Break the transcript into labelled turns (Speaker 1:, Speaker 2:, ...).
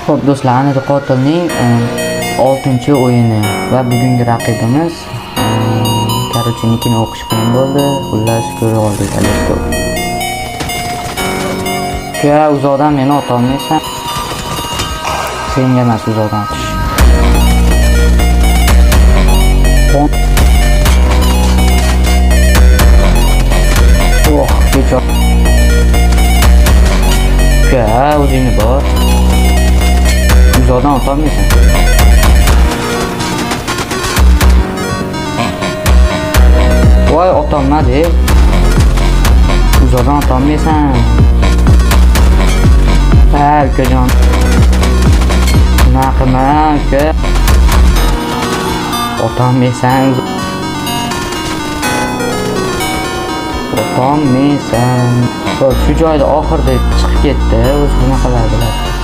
Speaker 1: Xo'p do'stlar, ana Qotilning 6-o'yini va bugungi raqibimiz короче nikini o'qish qiyin bo'ldi. Xullas ko'rib oldik. Uka, uzoqdan meni ota olmaysan. Senga emas, uzoqdan otish. Oh, kechor. Uka, o'zingni bor. Uzoqdan ota olmaysan. Voy, ota olmadi. Uzoqdan ota olmaysan. Ha, ukajon. Nima qilman, uka? Ota olmaysan. Ota olmaysan. Shu joyda oxirida chiqib ketdi. O'zi nima qiladi?